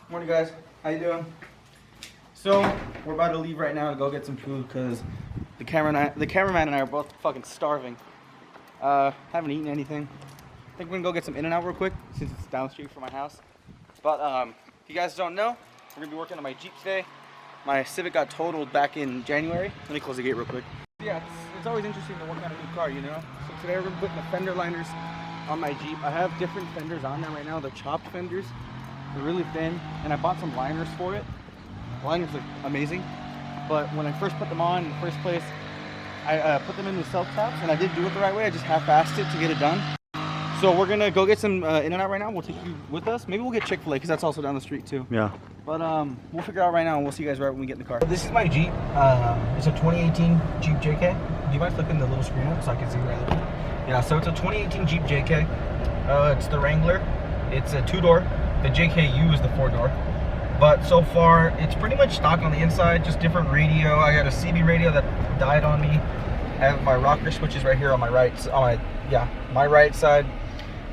Morning, guys. How you doing? So we're about to leave right now to go get some food because the cameraman and I are both fucking starving. Haven't eaten anything. I think we're gonna go get some In-N-Out real quick since it's down the street from my house. But if you guys don't know, we're gonna be working on my Jeep today. My Civic got totaled back in January. Let me close the gate real quick. Yeah, it's always interesting to work on a new car, you know? So today we're gonna be putting the fender liners on my Jeep. I have different fenders on there right now. They're chopped fenders. They're really thin, and I bought some liners for it. The liners look amazing, but when I first put them on in the first place, I put them in with self-taps, and I didn't do it the right way. I just half-assed it to get it done. So we're gonna go get some In-N-Out right now. We'll take you with us. Maybe we'll get Chick-fil-A because that's also down the street too. Yeah. But we'll figure out right now, and we'll see you guys right when we get in the car. This is my Jeep. It's a 2018 Jeep JK. Do you mind flipping the little screen up so I can see right there? Yeah. So it's a 2018 Jeep JK. It's the Wrangler. It's a 2-door. The JKU is the 4-door. But so far, it's pretty much stock on the inside, just different radio. I got a CB radio that died on me. I have my rocker switches right here on my right, my right side.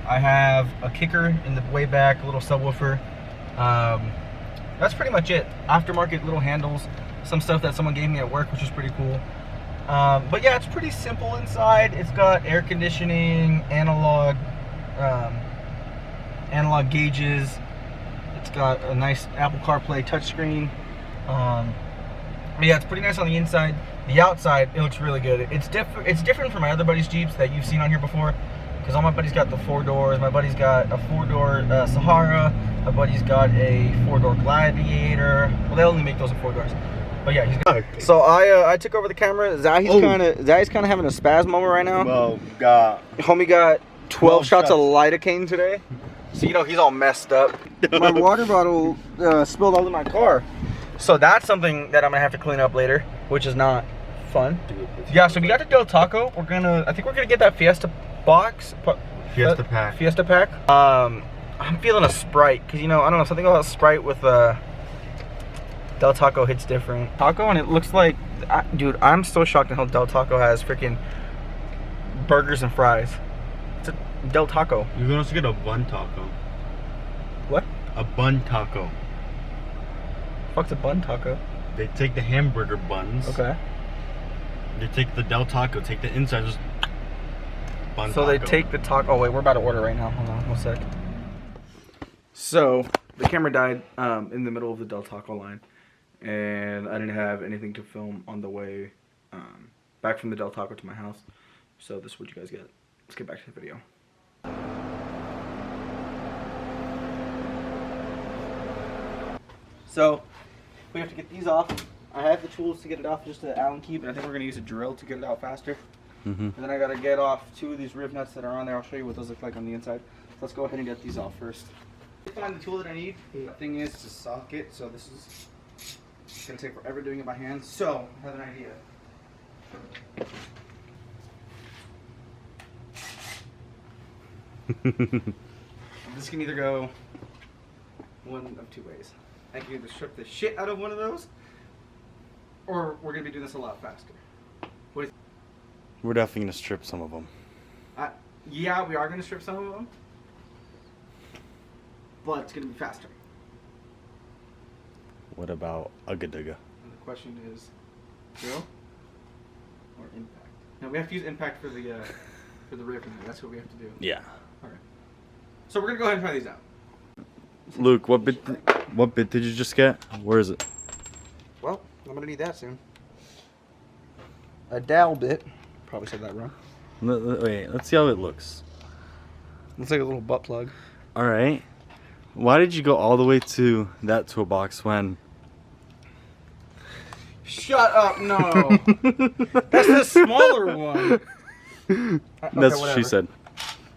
I have a kicker in the way back, a little subwoofer. That's pretty much it. Aftermarket little handles, some stuff that someone gave me at work, which is pretty cool. But yeah, it's pretty simple inside. It's got air conditioning, analog gauges. It's got a nice Apple CarPlay touchscreen. Yeah, it's pretty nice on the inside. The outside, it looks really good. It's different from my other buddies' Jeeps that you've seen on here before, because all my buddies got the 4 doors. My buddy's got a 4-door Sahara. My buddy's got a 4-door Gladiator. Well, they only make those in 4 doors. But yeah, he's got. So I took over the camera. Zahi's kind of having a spaz moment right now. Well, homie got 12 shots of lidocaine today. So, you know, he's all messed up. My water bottle spilled all in my car. So that's something that I'm gonna have to clean up later, which is not fun. Yeah, so we got the Del Taco. I think we're gonna get that Fiesta box. Fiesta pack. Fiesta pack. I'm feeling a Sprite, because, you know, I don't know, something about Sprite with Del Taco hits different. Taco, and it looks like, dude, I'm so shocked at how Del Taco has freaking burgers and fries. It's a Del Taco. You can also get a bun taco. What? A bun taco. Fuck's a bun taco? They take the hamburger buns. Okay. They take the Del Taco, take the inside, just bun so taco. They take the taco. Oh wait, we're about to order right now. Hold on, 1 sec. So the camera died in the middle of the Del Taco line, and I didn't have anything to film on the way back from the Del Taco to my house. So this is what you guys get. Let's get back to the video. So we have to get these off. I have the tools to get it off, just an Allen key, but I think we're gonna use a drill to get it out faster. And then I gotta get off 2 of these rib nuts that are on there. I'll show you what those look like on the inside. So let's go ahead and get these off first. Find the tool that I need. The thing is to socket, so this is gonna take forever doing it by hand. So I have an idea. This can either go one of 2 ways. I can either strip the shit out of one of those, or we're gonna be doing this a lot faster. What do you think? We're definitely gonna strip some of them. Yeah, we are gonna strip some of them, but it's gonna be faster. What about Ugga Dugga? And the question is, drill or impact? Now we have to use impact for the rib. That's what we have to do. Yeah. Okay. So we're gonna go ahead and try these out. Luke, what bit did you just get? Where is it? Well, I'm gonna need that soon. A dowel bit. Probably said that wrong. Wait, let's see how it looks. Looks like a little butt plug. Alright. Why did you go all the way to that toolbox when... Shut up, no. That's the smaller one. That's what she said.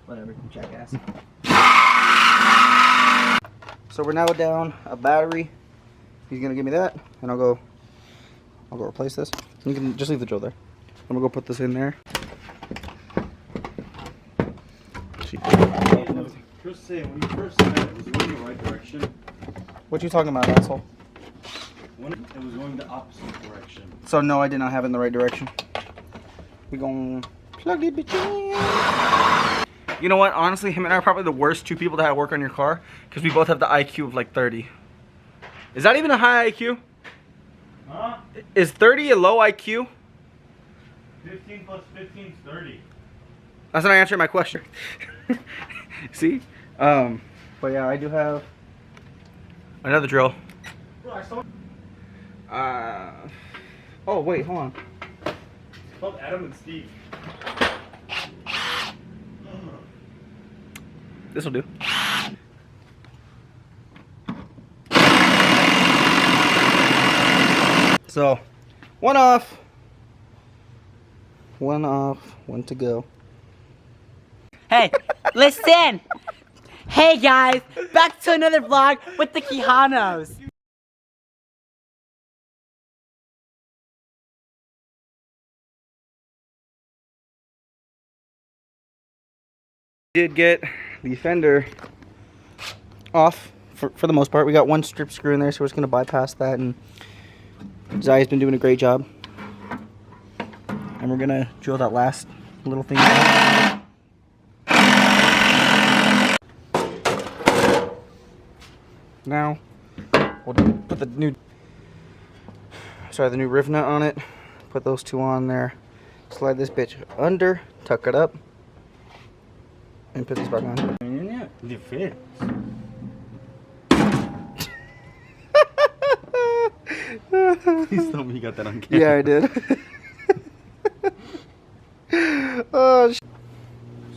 Whatever, jackass. So we're now down a battery. He's gonna give me that, and I'll go replace this. You can just leave the drill there. I'm gonna go put this in there. Just say, when you first said it, was it going the right direction? What you talking about, asshole? When it was going the opposite direction. So no, I did not have it in the right direction. We gonna plug this bitch in. You know what? Honestly, him and I are probably the worst 2 people to have work on your car, because we both have the IQ of like 30. Is that even a high IQ? Huh? Is 30 a low IQ? 15 plus 15 is 30. That's not answering my question. See? But yeah, I do have another drill. Bro, I saw Oh wait, hold on. it's called Adam and Steve. This'll do. So, one off. One off, one to go. Hey, listen! Hey guys, back to another vlog with the Quijanos. Did get the fender off for the most part. We got one strip screw in there, so we're just gonna bypass that, and Zai's been doing a great job. And we're gonna drill that last little thing out. Now we'll put the new riv nut on it. Put those two on there. Slide this bitch under, tuck it up, and put this back on. It fits. Please tell me you got that on camera. Yeah, I did. Oh,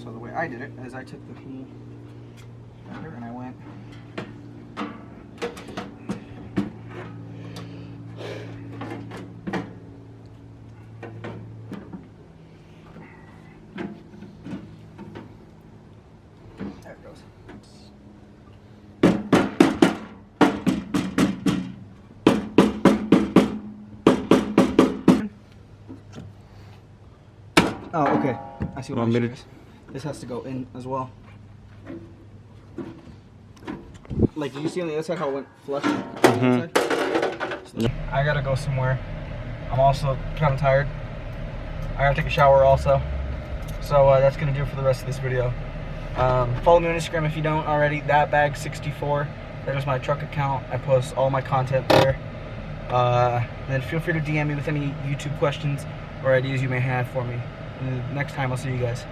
so the way I did it is I took the whole fender and I went there it goes. Oh, okay. I see what I'm doing. This has to go in as well. Like, did you see on the other side how it went flush? I gotta go somewhere. I'm also kind of tired. I gotta take a shower also. So that's gonna do it for the rest of this video. Follow me on Instagram if you don't already. ThatBag64. That is my truck account. I post all my content there. Then feel free to DM me with any YouTube questions or ideas you may have for me. And next time, I'll see you guys.